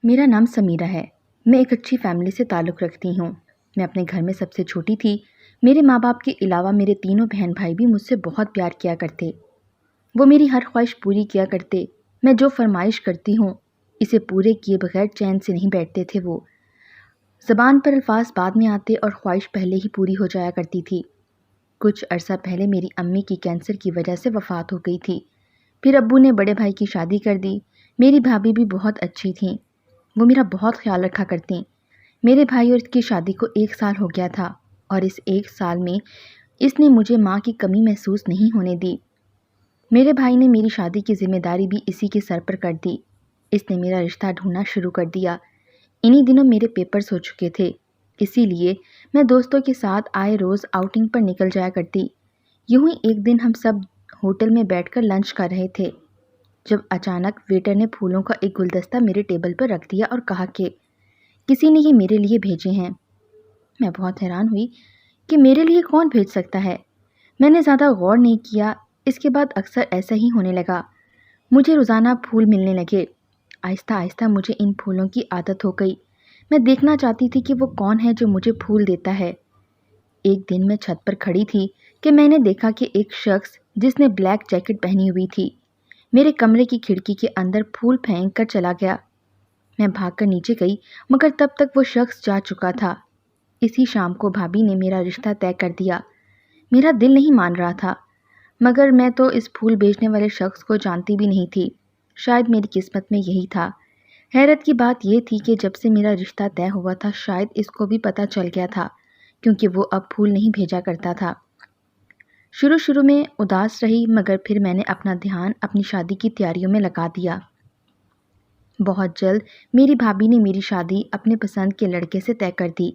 میرا نام سمیرہ ہے۔ میں ایک اچھی فیملی سے تعلق رکھتی ہوں۔ میں اپنے گھر میں سب سے چھوٹی تھی۔ میرے ماں باپ کے علاوہ میرے تینوں بہن بھائی بھی مجھ سے بہت پیار کیا کرتے۔ وہ میری ہر خواہش پوری کیا کرتے۔ میں جو فرمائش کرتی ہوں اسے پورے کیے بغیر چین سے نہیں بیٹھتے تھے وہ۔ زبان پر الفاظ بعد میں آتے اور خواہش پہلے ہی پوری ہو جایا کرتی تھی۔ کچھ عرصہ پہلے میری امی کی کینسر کی وجہ سے وفات ہو گئی تھی۔ پھر ابو نے بڑے بھائی کی شادی کر دی۔ میری بھابھی بھی بہت اچھی تھیں۔ وہ میرا بہت خیال رکھا کرتیں۔ میرے بھائی اور اس کی شادی کو 1 سال ہو گیا تھا اور اس 1 سال میں اس نے مجھے ماں کی کمی محسوس نہیں ہونے دی۔ میرے بھائی نے میری شادی کی ذمہ داری بھی اسی کے سر پر کر دی۔ اس نے میرا رشتہ ڈھونڈنا شروع کر دیا۔ انہی دنوں میرے پیپرز ہو چکے تھے، اسی لیے میں دوستوں کے ساتھ آئے روز آؤٹنگ پر نکل جایا کرتی۔ یوں ہی ایک دن ہم سب ہوٹل میں بیٹھ کر لنچ کر رہے تھے جب اچانک ویٹر نے پھولوں کا ایک گلدستہ میرے ٹیبل پر رکھ دیا اور کہا کہ کسی نے یہ میرے لیے بھیجے ہیں۔ میں بہت حیران ہوئی کہ میرے لیے کون بھیج سکتا ہے۔ میں نے زیادہ غور نہیں کیا۔ اس کے بعد اکثر ایسا ہی ہونے لگا۔ مجھے روزانہ پھول ملنے لگے۔ آہستہ آہستہ مجھے ان پھولوں کی عادت ہو گئی۔ میں دیکھنا چاہتی تھی کہ وہ کون ہے جو مجھے پھول دیتا ہے۔ ایک دن میں چھت پر کھڑی تھی کہ میں نے دیکھا کہ ایک شخص جس نے بلیک جیکٹ پہنی ہوئی تھی میرے کمرے کی کھڑکی کے اندر پھول پھینک کر چلا گیا۔ میں بھاگ کر نیچے گئی مگر تب تک وہ شخص جا چکا تھا۔ اسی شام کو بھابھی نے میرا رشتہ طے کر دیا۔ میرا دل نہیں مان رہا تھا مگر میں تو اس پھول بیچنے والے شخص کو جانتی بھی نہیں تھی۔ شاید میری قسمت میں یہی تھا۔ حیرت کی بات یہ تھی کہ جب سے میرا رشتہ طے ہوا تھا شاید اس کو بھی پتہ چل گیا تھا کیونکہ وہ اب پھول نہیں بھیجا کرتا تھا۔ شروع میں اداس رہی مگر پھر میں نے اپنا دھیان اپنی شادی کی تیاریوں میں لگا دیا۔ بہت جلد میری بھابھی نے میری شادی اپنے پسند کے لڑکے سے طے کر دی۔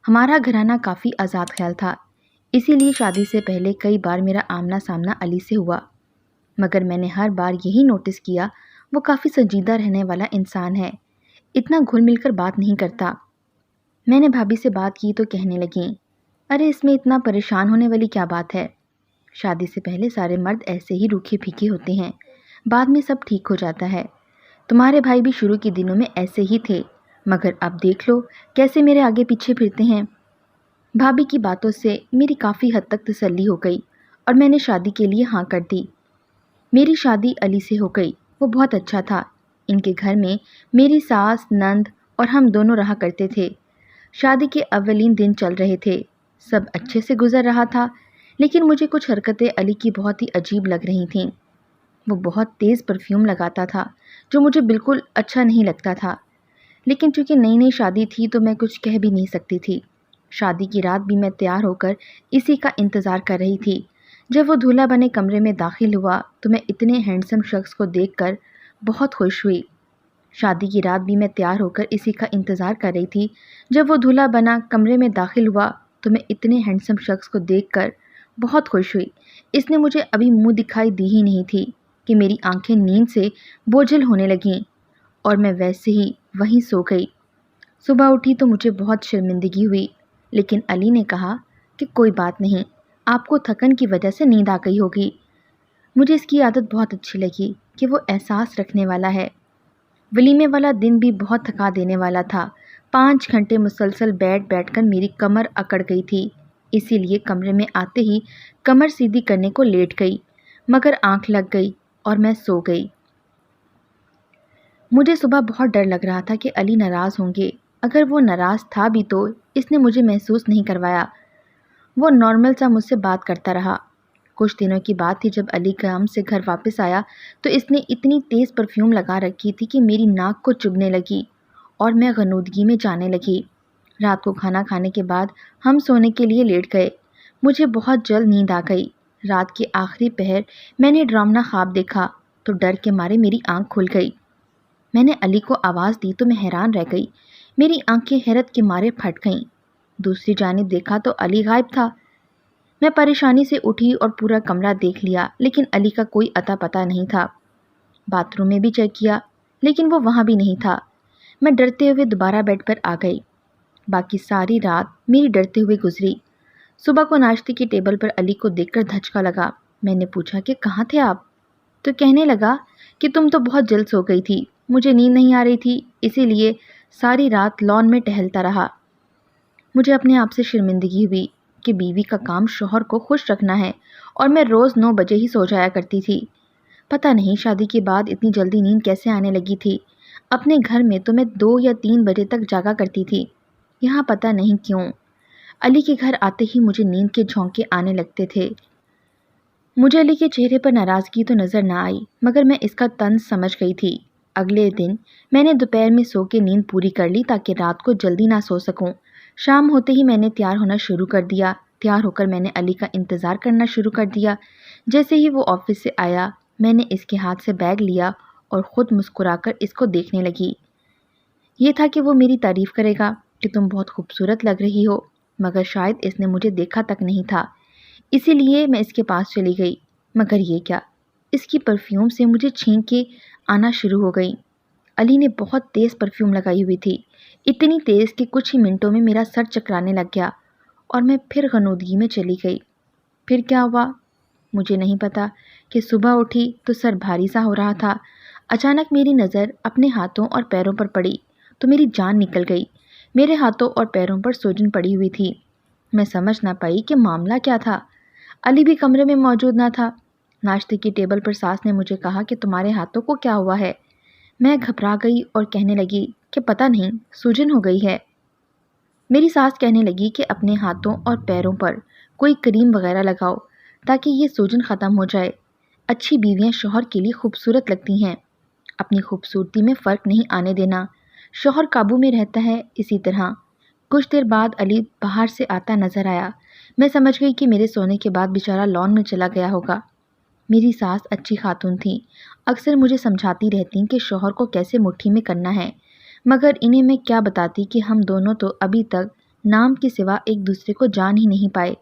ہمارا گھرانہ کافی آزاد خیال تھا، اسی لیے شادی سے پہلے کئی بار میرا آمنا سامنا علی سے ہوا مگر میں نے ہر بار یہی نوٹس کیا وہ کافی سنجیدہ رہنے والا انسان ہے، اتنا گھل مل کر بات نہیں کرتا۔ میں نے بھابھی سے بات کی تو کہنے لگیں، ارے اس میں اتنا پریشان ہونے والی کیا بات ہے؟ شادی سے پہلے سارے مرد ایسے ہی روکھے پھیکے ہوتے ہیں، بعد میں سب ٹھیک ہو جاتا ہے۔ تمہارے بھائی بھی شروع کے دنوں میں ایسے ہی تھے مگر اب دیکھ لو کیسے میرے آگے پیچھے پھرتے ہیں۔ بھابھی کی باتوں سے میری کافی حد تک تسلی ہو گئی اور میں نے شادی کے لیے ہاں کر دی۔ میری شادی علی سے ہو گئی۔ وہ بہت اچھا تھا۔ ان کے گھر میں میری ساس، نند اور ہم دونوں رہا کرتے تھے۔ شادی کے اولین دن چل رہے تھے، سب اچھے سے گزر رہا تھا لیکن مجھے کچھ حرکتیں علی کی بہت ہی عجیب لگ رہی تھیں۔ وہ بہت تیز پرفیوم لگاتا تھا جو مجھے بالکل اچھا نہیں لگتا تھا، لیکن چونکہ نئی شادی تھی تو میں کچھ کہہ بھی نہیں سکتی تھی۔ شادی کی رات بھی میں تیار ہو کر اسی کا انتظار کر رہی تھی۔ جب وہ دولہا بنے کمرے میں داخل ہوا تو میں اتنے ہینڈسم شخص کو دیکھ کر بہت خوش ہوئی۔ شادی کی رات بھی میں تیار ہو کر اسی کا انتظار کر رہی تھی۔ جب وہ دولہا بنا کمرے میں داخل ہوا تو میں اتنے ہینڈسم شخص کو دیکھ کر بہت خوش ہوئی۔ اس نے مجھے ابھی منہ دکھائی دی ہی نہیں تھی کہ میری آنکھیں نیند سے بوجھل ہونے لگیں اور میں ویسے ہی وہیں سو گئی۔ صبح اٹھی تو مجھے بہت شرمندگی ہوئی لیکن علی نے کہا کہ کوئی بات نہیں، آپ کو تھکن کی وجہ سے نیند آ گئی ہوگی۔ مجھے اس کی عادت بہت اچھی لگی کہ وہ احساس رکھنے والا ہے۔ ولیمے والا دن بھی بہت تھکا دینے والا تھا۔ 5 گھنٹے مسلسل بیٹھ کر میری کمر اکڑ گئی تھی، اسی لیے کمرے میں آتے ہی کمر سیدھی کرنے کو لیٹ گئی مگر آنکھ لگ گئی اور میں سو گئی۔ مجھے صبح بہت ڈر لگ رہا تھا کہ علی ناراض ہوں گے۔ اگر وہ ناراض تھا بھی تو اس نے مجھے محسوس نہیں کروایا۔ وہ نارمل سا مجھ سے بات کرتا رہا۔ کچھ دنوں کی بات تھی جب علی کام سے گھر واپس آیا تو اس نے اتنی تیز پرفیوم لگا رکھی تھی کہ میری ناک کو چبھنے لگی اور میں غنودگی میں جانے لگی۔ رات کو کھانا کھانے کے بعد ہم سونے کے لیے لیٹ گئے۔ مجھے بہت جلد نیند آ گئی۔ رات کے آخری پہر میں نے ڈراؤنا خواب دیکھا تو ڈر کے مارے میری آنکھ کھل گئی۔ میں نے علی کو آواز دی تو میں حیران رہ گئی۔ میری آنکھیں حیرت کے مارے پھٹ گئیں۔ دوسری جانب دیکھا تو علی غائب تھا۔ میں پریشانی سے اٹھی اور پورا کمرہ دیکھ لیا لیکن علی کا کوئی اتا پتہ نہیں تھا۔ باتھ روم میں بھی چیک کیا لیکن وہ وہاں بھی نہیں تھا۔ میں ڈرتے ہوئے دوبارہ بیڈ پر آ گئی۔ باقی ساری رات میری ڈرتے ہوئے گزری۔ صبح کو ناشتے کی ٹیبل پر علی کو دیکھ کر دھچکا لگا۔ میں نے پوچھا کہ کہاں تھے آپ؟ تو کہنے لگا کہ تم تو بہت جلد سو گئی تھی، مجھے نیند نہیں آ رہی تھی، اسی لیے ساری رات لان میں ٹہلتا رہا۔ مجھے اپنے آپ سے شرمندگی ہوئی کہ بیوی کا کام شوہر کو خوش رکھنا ہے، اور میں روز 9 بجے ہی سو جایا کرتی تھی۔ پتہ نہیں شادی کے بعد اتنی جلدی نیند کیسے آنے لگی تھی۔ اپنے گھر میں تو میں 2 یا 3 بجے تک جاگا کرتی تھی، یہاں پتہ نہیں کیوں۔ علی کے گھر آتے ہی مجھے نیند کے جھونکے آنے لگتے تھے۔ مجھے علی کے چہرے پر ناراضگی تو نظر نہ آئی، مگر میں اس کا طنز سمجھ گئی تھی۔ اگلے دن میں نے دوپہر میں سو کے نیند پوری کر لی تاکہ رات کو جلدی نہ سو سکوں۔ شام ہوتے ہی میں نے تیار ہونا شروع کر دیا۔ تیار ہو کر میں نے علی کا انتظار کرنا شروع کر دیا۔ جیسے ہی وہ آفس سے آیا، میں نے اس کے ہاتھ سے بیگ لیا اور خود مسکرا کر اس کو دیکھنے لگی۔ یہ تھا کہ وہ میری تعریف کرے گا کہ تم بہت خوبصورت لگ رہی ہو، مگر شاید اس نے مجھے دیکھا تک نہیں تھا، اسی لیے میں اس کے پاس چلی گئی۔ مگر یہ کیا، اس کی پرفیوم سے مجھے چھینک کے آنا شروع ہو گئی۔ علی نے بہت تیز پرفیوم لگائی ہوئی تھی، اتنی تیز کہ کچھ ہی منٹوں میں میرا سر چکرانے لگ گیا اور میں پھر غنودگی میں چلی گئی۔ پھر کیا ہوا مجھے نہیں پتا کہ صبح اٹھی تو سر بھاری سا ہو رہا تھا۔ اچانک میری نظر اپنے ہاتھوں اور پیروں پر پڑی تو میری جان نکل گئی۔ میرے ہاتھوں اور پیروں پر سوجن پڑی ہوئی تھی۔ میں سمجھ نہ پائی کہ معاملہ کیا تھا۔ علی بھی کمرے میں موجود نہ تھا۔ ناشتے کی ٹیبل پر ساس نے مجھے کہا کہ تمہارے ہاتھوں کو کیا ہوا ہے؟ میں گھبرا گئی اور کہنے لگی کہ پتہ نہیں، سوجن ہو گئی ہے۔ میری ساس کہنے لگی کہ اپنے ہاتھوں اور پیروں پر کوئی کریم وغیرہ لگاؤ تاکہ یہ سوجن ختم ہو جائے۔ اچھی بیویاں شوہر کے لیے خوبصورت لگتی ہیں، اپنی خوبصورتی میں فرق نہیں آنے دینا، شوہر قابو میں رہتا ہے۔ اسی طرح کچھ دیر بعد علی باہر سے آتا نظر آیا۔ میں سمجھ گئی کہ میرے سونے کے بعد بیچارہ لان میں چلا گیا ہوگا۔ میری ساس اچھی خاتون تھیں، اکثر مجھے سمجھاتی رہتی کہ شوہر کو کیسے مٹھی میں کرنا ہے، مگر انہیں میں کیا بتاتی کہ ہم دونوں تو ابھی تک نام کے سوا ایک دوسرے کو جان ہی نہیں پائے۔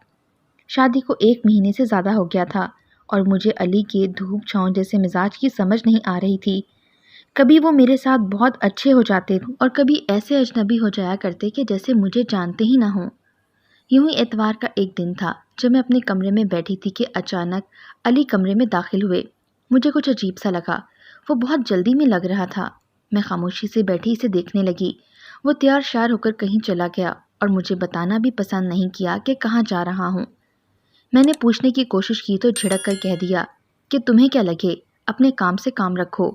شادی کو 1 مہینے سے زیادہ ہو گیا تھا اور مجھے علی کے دھوپ چھاؤں جیسے مزاج کی سمجھ نہیں آ رہی تھی۔ کبھی وہ میرے ساتھ بہت اچھے ہو جاتے اور کبھی ایسے اجنبی ہو جایا کرتے کہ جیسے مجھے جانتے ہی نہ ہوں۔ یوں ہی اتوار کا ایک دن تھا جب میں اپنے کمرے میں بیٹھی تھی کہ اچانک علی کمرے میں داخل ہوئے۔ مجھے کچھ عجیب سا لگا، وہ بہت جلدی میں لگ رہا تھا۔ میں خاموشی سے بیٹھی اسے دیکھنے لگی۔ وہ تیار شیار ہو کر کہیں چلا گیا اور مجھے بتانا بھی پسند نہیں کیا کہ کہاں جا رہا ہوں۔ میں نے پوچھنے کی کوشش کی تو جھڑک کر کہہ دیا کہ تمہیں کیا لگے، اپنے کام سے کام رکھو۔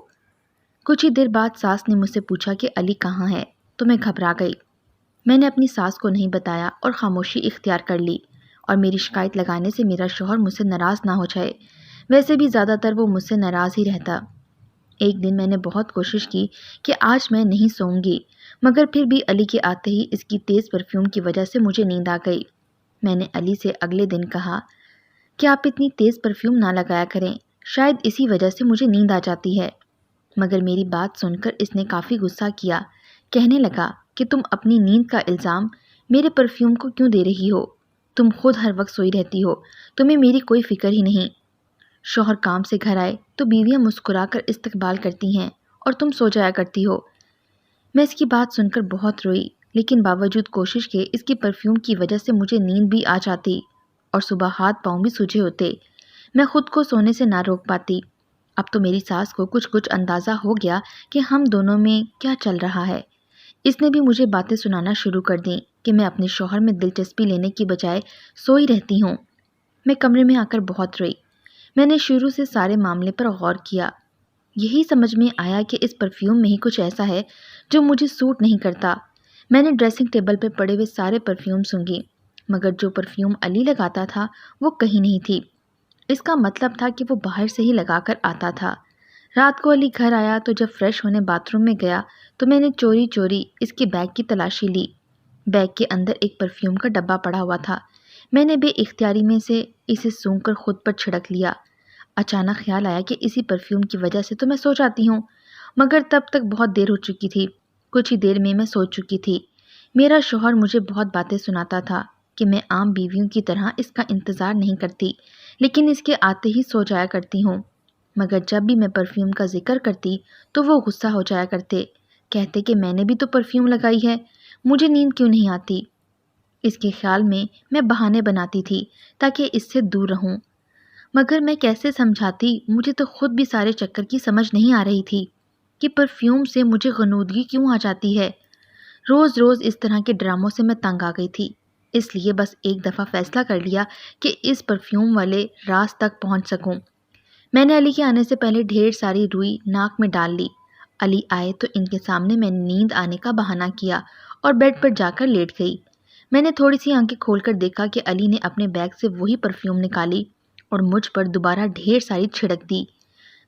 کچھ ہی دیر بعد ساس نے مجھ سے پوچھا کہ علی کہاں ہے تو میں گھبرا گئی۔ میں نے اپنی ساس کو نہیں بتایا اور خاموشی اختیار کر لی، اور میری شکایت لگانے سے میرا شوہر مجھ سے ناراض نہ ہو جائے۔ ویسے بھی زیادہ تر وہ مجھ سے ناراض ہی رہتا۔ ایک دن میں نے بہت کوشش کی کہ آج میں نہیں سوؤں گی، مگر پھر بھی علی کے آتے ہی اس کی تیز پرفیوم کی وجہ سے مجھے نیند آ گئی۔ میں نے علی سے اگلے دن کہا کہ آپ اتنی تیز پرفیوم نہ لگایا کریں، شاید اسی وجہ سے مجھے نیند آ جاتی ہے۔ مگر میری بات سن کر اس نے کافی غصہ کیا، کہنے لگا کہ تم اپنی نیند کا الزام میرے پرفیوم کو کیوں دے رہی ہو؟ تم خود ہر وقت سوئی رہتی ہو، تمہیں میری کوئی فکر ہی نہیں۔ شوہر کام سے گھر آئے تو بیویاں مسکرا کر استقبال کرتی ہیں اور تم سو جایا کرتی ہو۔ میں اس کی بات سن کر بہت روئی، لیکن باوجود کوشش کے اس کی پرفیوم کی وجہ سے مجھے نیند بھی آ جاتی اور صبح ہاتھ پاؤں بھی سوجے ہوتے۔ میں خود کو سونے سے نہ روک پاتی۔ اب تو میری ساس کو کچھ اندازہ ہو گیا کہ ہم دونوں میں کیا چل رہا ہے۔ اس نے بھی مجھے باتیں سنانا شروع کر دیں کہ میں اپنے شوہر میں دلچسپی لینے کی بجائے سوئی رہتی ہوں۔ میں کمرے میں آ کر بہت روئی۔ میں نے شروع سے سارے معاملے پر غور کیا۔ یہی سمجھ میں آیا کہ اس پرفیوم میں ہی کچھ ایسا ہے جو مجھے سوٹ نہیں کرتا۔ میں نے ڈریسنگ ٹیبل پہ پڑے ہوئے سارے پرفیوم سونگھی، مگر جو پرفیوم علی لگاتا تھا وہ کہیں نہیں تھی۔ اس کا مطلب تھا کہ وہ باہر سے ہی لگا کر آتا تھا۔ رات کو علی گھر آیا تو جب فریش ہونے باتھ روم میں گیا تو میں نے چوری چوری اس کے بیگ کی تلاشی لی۔ بیگ کے اندر ایک پرفیوم کا ڈبہ پڑا ہوا تھا۔ میں نے بے اختیاری میں سے اسے سونگھ کر خود پر چھڑک لیا۔ اچانک خیال آیا کہ اسی پرفیوم کی وجہ سے تو میں سو جاتی ہوں، مگر تب تک بہت دیر ہو چکی تھی۔ کچھ ہی دیر میں سو چکی تھی۔ میرا شوہر مجھے بہت باتیں سناتا تھا کہ میں عام بیویوں کی طرح اس کا انتظار نہیں کرتی، لیکن اس کے آتے ہی سو جایا کرتی ہوں۔ مگر جب بھی میں پرفیوم کا ذکر کرتی تو وہ غصہ ہو جایا کرتے، کہتے کہ میں نے بھی تو پرفیوم لگائی ہے، مجھے نیند کیوں نہیں آتی۔ اس کے خیال میں بہانے بناتی تھی تاکہ اس سے دور رہوں، مگر میں کیسے سمجھاتی، مجھے تو خود بھی سارے چکر کی سمجھ نہیں آ رہی تھی۔ کہ پرفیوم سے مجھے غنودگی کیوں آ جاتی ہے۔ روز روز اس طرح کے ڈراموں سے میں تنگ آ گئی تھی، اس لیے بس ایک دفعہ فیصلہ کر لیا کہ اس پرفیوم والے راز تک پہنچ سکوں۔ میں نے علی کے آنے سے پہلے ڈھیر ساری روئی ناک میں ڈال لی۔ علی آئے تو ان کے سامنے میں نے نیند آنے کا بہانہ کیا اور بیڈ پر جا کر لیٹ گئی۔ میں نے تھوڑی سی آنکھیں کھول کر دیکھا کہ علی نے اپنے بیگ سے وہی پرفیوم نکالی اور مجھ پر دوبارہ ڈھیر ساری چھڑک دی۔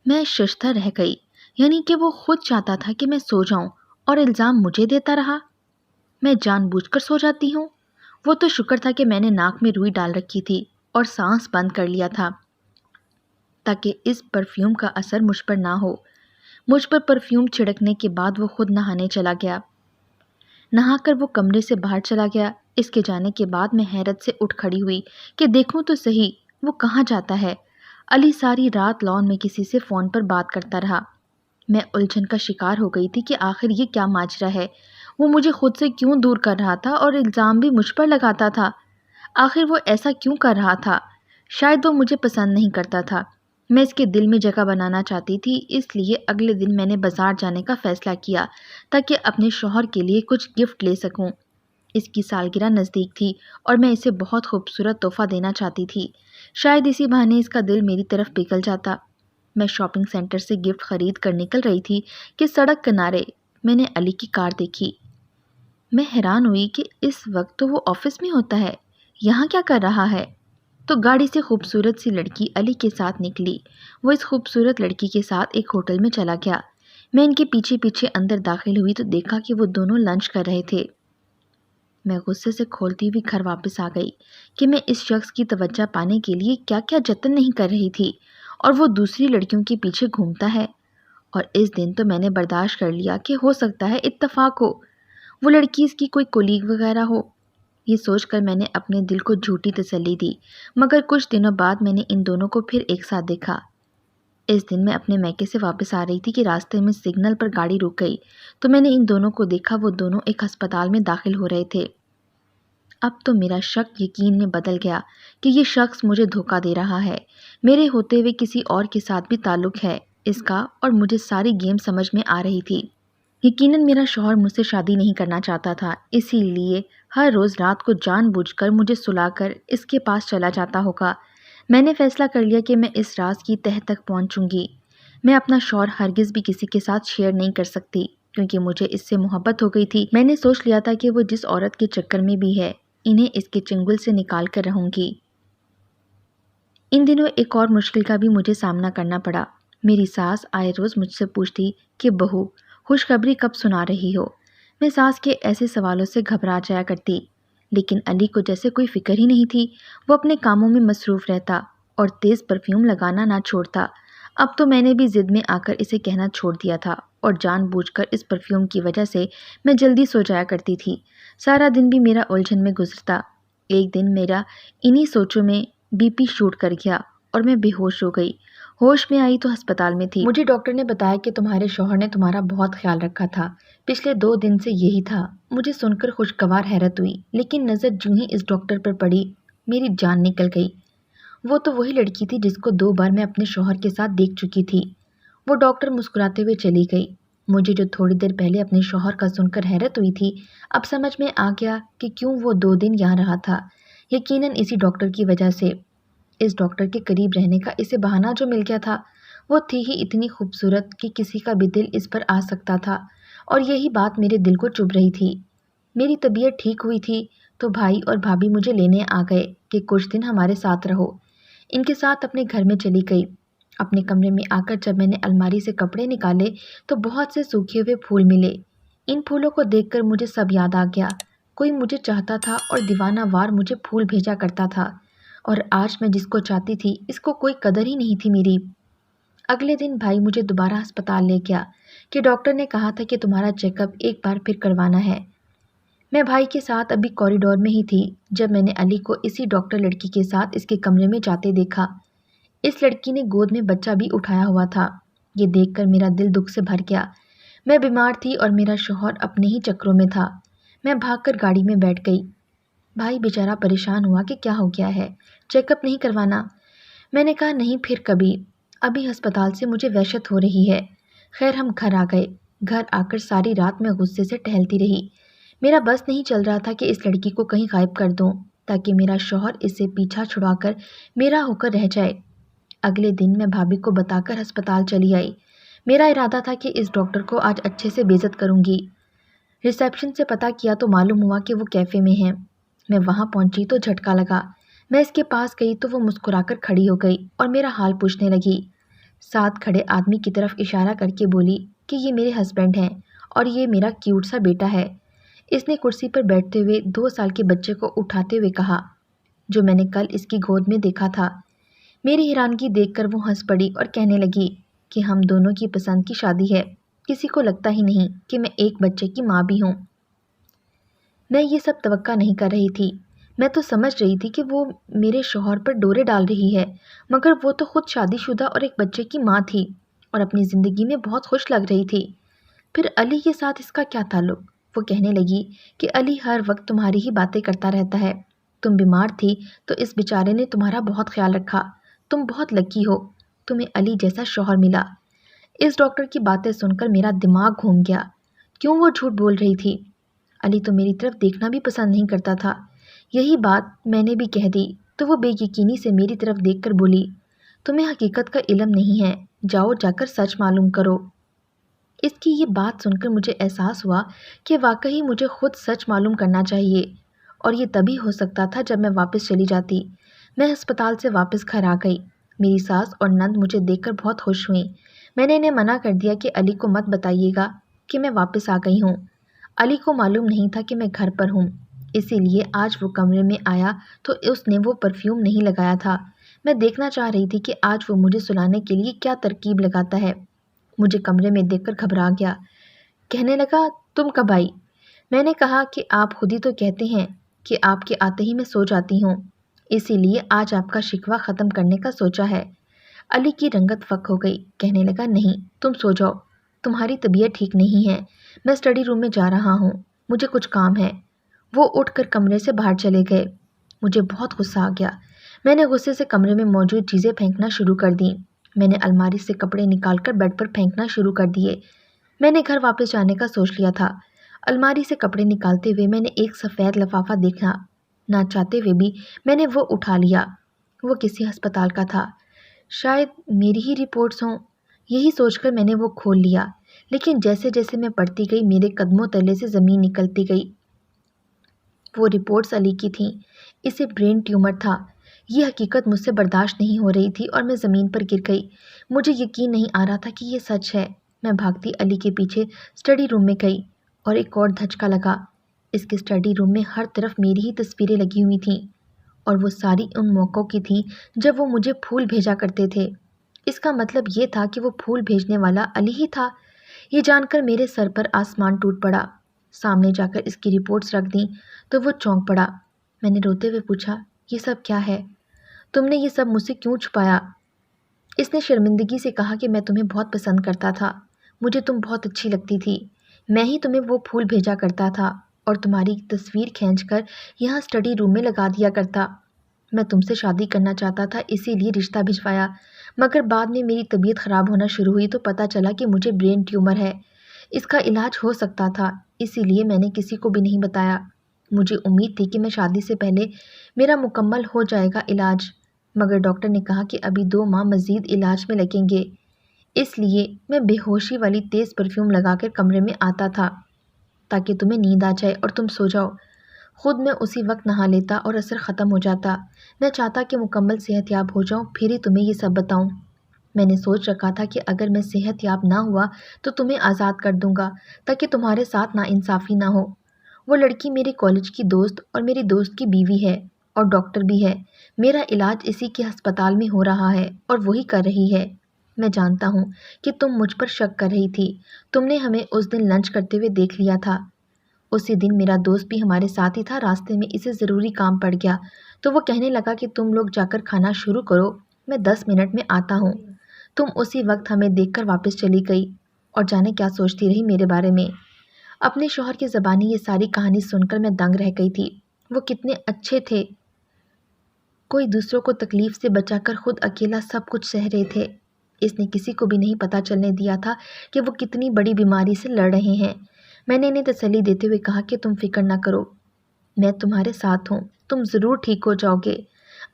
میں ششدر رہ گئی، یعنی کہ وہ خود چاہتا تھا کہ میں سو جاؤں اور الزام مجھے دیتا رہا۔ میں جان بوجھ کر سو جاتی ہوں۔ وہ تو شکر تھا کہ میں نے ناک میں روئی ڈال رکھی تھی اور سانس بند کر لیا تھا تاکہ اس پرفیوم کا اثر مجھ پر نہ ہو۔ مجھ پر پرفیوم چھڑکنے کے بعد وہ خود نہانے چلا گیا۔ نہا کر وہ کمرے سے باہر چلا گیا۔ اس کے جانے کے بعد میں حیرت سے اٹھ کھڑی ہوئی کہ دیکھوں تو صحیح وہ کہاں جاتا ہے۔ علی ساری رات لان میں کسی سے فون پر بات کرتا رہا۔ میں الجھن کا شکار ہو گئی تھی کہ آخر یہ کیا ماجرا ہے۔ وہ مجھے خود سے کیوں دور کر رہا تھا اور الزام بھی مجھ پر لگاتا تھا؟ آخر وہ ایسا کیوں کر رہا تھا؟ شاید وہ مجھے پسند نہیں کرتا تھا۔ میں اس کے دل میں جگہ بنانا چاہتی تھی، اس لیے اگلے دن میں نے بازار جانے کا فیصلہ کیا تاکہ اپنے شوہر کے لیے کچھ گفٹ لے سکوں۔ اس کی سالگرہ نزدیک تھی اور میں اسے بہت خوبصورت تحفہ دینا چاہتی تھی۔ شاید اسی بہانے اس کا دل میری طرف پگھل جاتا۔ میں شاپنگ سینٹر سے گفٹ خرید کر نکل رہی تھی کہ سڑک کنارے میں نے علی کی کار دیکھی۔ میں حیران ہوئی کہ اس وقت تو وہ آفس میں ہوتا ہے، یہاں کیا کر رہا ہے؟ تو گاڑی سے خوبصورت سی لڑکی علی کے ساتھ نکلی۔ وہ اس خوبصورت لڑکی کے ساتھ ایک ہوٹل میں چلا گیا۔ میں ان کے پیچھے پیچھے اندر داخل ہوئی تو دیکھا کہ وہ دونوں لنچ کر رہے تھے۔ میں غصے سے کھولتی ہوئی گھر واپس آ گئی کہ میں اس شخص کی توجہ پانے کے لیے کیا کیا جتن نہیں کر رہی تھی اور وہ دوسری لڑکیوں کے پیچھے گھومتا ہے۔ اور اس دن تو میں نے برداشت کر لیا کہ ہو سکتا ہے اتفاق ہو، وہ لڑکی اس کی کوئی کولیگ وغیرہ ہو۔ یہ سوچ کر میں نے اپنے دل کو جھوٹی تسلی دی، مگر کچھ دنوں بعد میں نے ان دونوں کو پھر ایک ساتھ دیکھا۔ اس دن میں اپنے میکے سے واپس آ رہی تھی کہ راستے میں سگنل پر گاڑی رک گئی تو میں نے ان دونوں کو دیکھا۔ وہ دونوں ایک ہسپتال میں داخل ہو رہے تھے۔ اب تو میرا شک یقین میں بدل گیا کہ یہ شخص مجھے دھوکہ دے رہا ہے۔ میرے ہوتے ہوئے کسی اور کے ساتھ بھی تعلق ہے اس کا، اور مجھے ساری گیم سمجھ میں آ رہی تھی۔ یقیناً میرا شوہر مجھ سے شادی نہیں کرنا چاہتا تھا، اسی لیے ہر روز رات کو جان بوجھ کر مجھے سلا کر اس کے پاس چلا جاتا ہوگا۔ میں نے فیصلہ کر لیا کہ میں اس راز کی تہہ تک پہنچوں گی۔ میں اپنا شوہر ہرگز بھی کسی کے ساتھ شیئر نہیں کر سکتی کیونکہ مجھے اس سے محبت ہو گئی تھی۔ میں نے سوچ لیا تھا کہ وہ جس عورت کے چکر میں بھی ہے انہیں اس کے چنگل سے نکال کر رہوں گی۔ ان دنوں ایک اور مشکل کا بھی مجھے سامنا کرنا پڑا۔ میری ساس آئے روز مجھ سے پوچھتی کہ بہو خوشخبری کب سنا رہی ہو۔ میں ساس کے ایسے سوالوں سے گھبرا جایا کرتی، لیکن علی کو جیسے کوئی فکر ہی نہیں تھی۔ وہ اپنے کاموں میں مصروف رہتا اور تیز پرفیوم لگانا نہ چھوڑتا۔ اب تو میں نے بھی ضد میں آ کر اسے کہنا چھوڑ دیا تھا اور جان بوجھ کر اس پرفیوم کی وجہ سے میں جلدی سو جایا کرتی تھی۔ سارا دن بھی میرا الجھن میں گزرتا۔ ایک دن میرا انہی سوچوں میں بی پی شوٹ کر گیا اور میں بے ہوش ہو گئی۔ ہوش میں آئی تو ہسپتال میں تھی۔ مجھے ڈاکٹر نے بتایا کہ تمہارے شوہر نے تمہارا بہت خیال رکھا تھا، پچھلے 2 دن سے یہی تھا۔ مجھے سن کر خوشگوار حیرت ہوئی، لیکن نظر جوں ہی اس ڈاکٹر پر پڑی میری جان نکل گئی۔ وہ تو وہی لڑکی تھی جس کو 2 بار میں اپنے شوہر کے ساتھ دیکھ چکی تھی۔ وہ ڈاکٹر مسکراتے ہوئے چلی گئی۔ مجھے جو تھوڑی دیر پہلے اپنے شوہر کا سن کر حیرت ہوئی تھی، اب سمجھ میں آ گیا کہ کیوں وہ 2 دن یہاں رہا تھا۔ یقیناً اسی ڈاکٹر کی وجہ سے۔ اس ڈاکٹر کے قریب رہنے کا اسے بہانہ جو مل گیا تھا، وہ تھی ہی اتنی خوبصورت کہ کسی کا بھی دل اس پر آ سکتا تھا، اور یہی بات میرے دل کو چبھ رہی تھی۔ میری طبیعت ٹھیک ہوئی تھی تو بھائی اور بھابھی مجھے لینے آ گئے کہ کچھ دن ہمارے ساتھ رہو۔ ان کے ساتھ اپنے گھر میں چلی گئی۔ اپنے کمرے میں آ کر جب میں نے الماری سے کپڑے نکالے تو بہت سے سوکھے ہوئے پھول ملے۔ ان پھولوں کو دیکھ کر مجھے سب یاد آ گیا۔ کوئی مجھے چاہتا تھا اور دیوانہ وار مجھے پھول بھیجا کرتا تھا، اور آج میں جس کو چاہتی تھی اس کو کوئی قدر ہی نہیں تھی میری۔ اگلے دن بھائی مجھے دوبارہ ہسپتال لے گیا کہ ڈاکٹر نے کہا تھا کہ تمہارا چیک اپ ایک بار پھر کروانا ہے۔ میں بھائی کے ساتھ ابھی کوریڈور میں ہی تھی جب میں نے علی کو اسی ڈاکٹر لڑکی کے ساتھ اس کے کمرے میں جاتے دیکھا۔ اس لڑکی نے گود میں بچہ بھی اٹھایا ہوا تھا۔ یہ دیکھ کر میرا دل دکھ سے بھر گیا۔ میں بیمار تھی اور میرا شوہر اپنے ہی چکروں میں تھا۔ میں بھاگ کر گاڑی میں بیٹھ گئی۔ بھائی بیچارہ پریشان ہوا کہ کیا ہو گیا ہے، چیک اپ نہیں کروانا؟ میں نے کہا نہیں، پھر کبھی، ابھی ہسپتال سے مجھے وحشت ہو رہی ہے۔ خیر ہم گھر آ گئے۔ گھر آ کر ساری رات میں غصے سے ٹہلتی رہی۔ میرا بس نہیں چل رہا تھا کہ اس لڑکی کو کہیں غائب کر دوں تاکہ میرا شوہر اس سے پیچھا چھڑا کر میرا ہو کر رہ جائے۔ اگلے دن میں بھابھی کو بتا کر ہسپتال چلی آئی۔ میرا ارادہ تھا کہ اس ڈاکٹر کو آج اچھے سے بے عزت کروں گی۔ ریسیپشن سے پتہ کیا تو معلوم ہوا کہ وہ کیفے میں ہیں۔ میں وہاں پہنچی تو جھٹکا لگا۔ میں اس کے پاس گئی تو وہ مسکرا کر کھڑی ہو گئی اور میرا حال پوچھنے لگی۔ ساتھ کھڑے آدمی کی طرف اشارہ کر کے بولی کہ یہ میرے ہسبینڈ ہیں اور یہ میرا کیوٹ سا بیٹا ہے۔ اس نے کرسی پر بیٹھتے ہوئے 2 سال کے بچے کو اٹھاتے ہوئے کہا، جو میں نے کل اس کی گود میں دیکھا تھا۔ میری حیرانگی دیکھ کر وہ ہنس پڑی اور کہنے لگی کہ ہم دونوں کی پسند کی شادی ہے، کسی کو لگتا ہی نہیں کہ میں ایک بچے کی ماں بھی ہوں۔ میں یہ سب توقع نہیں کر رہی تھی۔ میں تو سمجھ رہی تھی کہ وہ میرے شوہر پر ڈورے ڈال رہی ہے، مگر وہ تو خود شادی شدہ اور ایک بچے کی ماں تھی اور اپنی زندگی میں بہت خوش لگ رہی تھی۔ پھر علی کے ساتھ اس کا کیا تعلق؟ وہ کہنے لگی کہ علی ہر وقت تمہاری ہی باتیں کرتا رہتا ہے۔ تم بیمار تھی تو اس بیچارے نے تمہارا بہت خیال رکھا۔ تم بہت لکی ہو، تمہیں علی جیسا شوہر ملا۔ اس ڈاکٹر کی باتیں سن کر میرا دماغ گھوم گیا۔ کیوں وہ جھوٹ بول رہی تھی؟ علی تو میری طرف دیکھنا بھی پسند نہیں کرتا تھا۔ یہی بات میں نے بھی کہہ دی تو وہ بے یقینی سے میری طرف دیکھ کر بولی، تمہیں حقیقت کا علم نہیں ہے، جاؤ جا کر سچ معلوم کرو۔ اس کی یہ بات سن کر مجھے احساس ہوا کہ واقعی مجھے خود سچ معلوم کرنا چاہیے، اور یہ تبھی ہو سکتا تھا جب میں واپس چلی جاتی۔ میں ہسپتال سے واپس گھر آ گئی۔ میری ساس اور نند مجھے دیکھ کر بہت خوش ہوئیں۔ میں نے انہیں منع کر دیا کہ علی کو مت بتائیے گا کہ میں واپس آ گئی ہوں۔ علی کو معلوم نہیں تھا کہ میں گھر پر ہوں، اسی لیے آج وہ کمرے میں آیا تو اس نے وہ پرفیوم نہیں لگایا تھا۔ میں دیکھنا چاہ رہی تھی کہ آج وہ مجھے سلانے کے لیے کیا ترکیب لگاتا ہے۔ مجھے کمرے میں دیکھ کر گھبرا گیا۔ کہنے لگا، تم کب آئی؟ میں نے کہا کہ آپ خود ہی تو کہتے ہیں کہ آپ کے آتے ہی میں سو جاتی ہوں، اسی لیے آج آپ کا شکوہ ختم کرنے کا سوچا ہے۔ علی کی رنگت فک ہو گئی۔ کہنے لگا، نہیں، تم سو جاؤ، تمہاری طبیعت ٹھیک نہیں ہے، میں اسٹڈی روم میں جا رہا ہوں، مجھے کچھ کام ہے۔ وہ اٹھ کر کمرے سے باہر چلے گئے۔ مجھے بہت غصہ آ گیا۔ میں نے غصے سے کمرے میں موجود چیزیں پھینکنا شروع کر دیں۔ میں نے الماری سے کپڑے نکال کر بیڈ پر پھینکنا شروع کر دیے۔ میں نے گھر واپس جانے کا سوچ لیا تھا۔ الماری سے کپڑے نکالتے ہوئے میں نے ایک سفید لفافہ دیکھا۔ نہ چاہتے ہوئے بھی میں نے وہ اٹھا لیا۔ وہ کسی ہسپتال کا تھا، شاید میری ہی رپورٹس ہوں۔ یہی سوچ کر میں نے وہ کھول لیا، لیکن جیسے جیسے میں پڑھتی گئی میرے قدموں تلے سے زمین نکلتی گئی۔ وہ رپورٹس علی کی تھیں۔ اسے برین ٹیومر تھا۔ یہ حقیقت مجھ سے برداشت نہیں ہو رہی تھی اور میں زمین پر گر گئی۔ مجھے یقین نہیں آ رہا تھا کہ یہ سچ ہے۔ میں بھاگتی علی کے پیچھے اسٹڈی روم میں گئی اور ایک اور دھچکا لگا۔ اس کے اسٹڈی روم میں ہر طرف میری ہی تصویریں لگی ہوئی تھیں، اور وہ ساری ان موقعوں کی تھیں جب وہ مجھے پھول بھیجا کرتے تھے۔ اس کا مطلب یہ تھا کہ وہ پھول بھیجنے والا علی ہی تھا۔ یہ جان کر میرے سر پر آسمان ٹوٹ پڑا۔ سامنے جا کر اس کی رپورٹس رکھ دیں تو وہ چونک پڑا۔ میں نے روتے ہوئے پوچھا، یہ سب کیا ہے؟ تم نے یہ سب مجھ سے کیوں چھپایا؟ اس نے شرمندگی سے کہا کہ میں تمہیں بہت پسند کرتا تھا، مجھے تم بہت اچھی لگتی تھی، میں ہی تمہیں وہ پھول بھیجا کرتا تھا اور تمہاری تصویر کھینچ کر یہاں اسٹڈی روم میں لگا دیا کرتا۔ میں تم سے شادی کرنا چاہتا تھا، اسی لیے رشتہ بھجوایا، مگر بعد میں میری طبیعت خراب ہونا شروع ہوئی تو پتہ چلا کہ مجھے برین ٹیومر ہے۔ اس کا علاج ہو سکتا تھا، اسی لیے میں نے کسی کو بھی نہیں بتایا۔ مجھے امید تھی کہ میں شادی سے پہلے میرا مکمل ہو جائے گا علاج، مگر ڈاکٹر نے کہا کہ ابھی 2 ماہ مزید علاج میں لگیں گے۔ اس لیے میں بے ہوشی والی تیز پرفیوم لگا کر کمرے میں آتا تھا تاکہ تمہیں نیند آ جائے اور تم سو جاؤ۔ خود میں اسی وقت نہا لیتا اور اثر ختم ہو جاتا۔ میں چاہتا کہ مکمل صحت یاب ہو جاؤں، پھر ہی تمہیں یہ سب بتاؤں۔ میں نے سوچ رکھا تھا کہ اگر میں صحت یاب نہ ہوا تو تمہیں آزاد کر دوں گا تاکہ تمہارے ساتھ ناانصافی نہ ہو۔ وہ لڑکی میرے کالج کی دوست اور میری دوست کی بیوی ہے اور ڈاکٹر بھی ہے۔ میرا علاج اسی کے ہسپتال میں ہو رہا ہے اور وہی کر رہی ہے۔ میں جانتا ہوں کہ تم مجھ پر شک کر رہی تھی، تم نے ہمیں اس دن لنچ کرتے ہوئے دیکھ لیا تھا۔ اسی دن میرا دوست بھی ہمارے ساتھ ہی تھا، راستے میں اسے ضروری کام پڑ گیا تو وہ کہنے لگا کہ تم لوگ جا کر کھانا شروع کرو، میں 10 منٹ میں آتا ہوں۔ تم اسی وقت ہمیں دیکھ کر واپس چلی گئی اور جانے کیا سوچتی رہی میرے بارے میں۔ اپنے شوہر کی زبانی یہ ساری کہانی سن کر میں دنگ رہ گئی تھی۔ وہ کتنے اچھے تھے، کوئی دوسروں کو تکلیف سے بچا کر خود اکیلا سب کچھ سہ رہے تھے۔ اس نے کسی کو بھی نہیں پتہ چلنے دیا تھا کہ وہ کتنی بڑی بیماری سے لڑ رہے ہیں۔ میں نے انہیں تسلی دیتے ہوئے کہا کہ تم فکر نہ کرو، میں تمہارے ساتھ ہوں، تم ضرور ٹھیک ہو جاؤ گے۔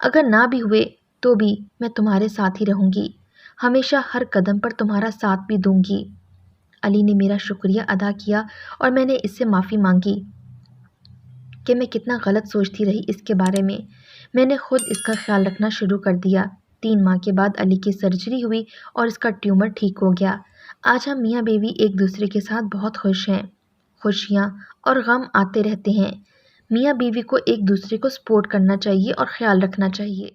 اگر نہ بھی ہوئے تو بھی میں تمہارے ساتھ ہی رہوں گی، ہمیشہ ہر قدم پر تمہارا ساتھ بھی دوں گی۔ علی نے میرا شکریہ ادا کیا اور میں نے اس سے معافی مانگی کہ میں کتنا غلط سوچتی رہی اس کے بارے میں۔ میں نے خود اس کا خیال رکھنا شروع کر دیا۔ 3 ماہ کے بعد علی کی سرجری ہوئی اور اس کا ٹیومر ٹھیک ہو گیا۔ آج ہم میاں بیوی ایک دوسرے کے ساتھ بہت خوش ہیں۔ خوشیاں اور غم آتے رہتے ہیں۔ میاں بیوی کو ایک دوسرے کو سپورٹ کرنا چاہیے اور خیال رکھنا چاہیے۔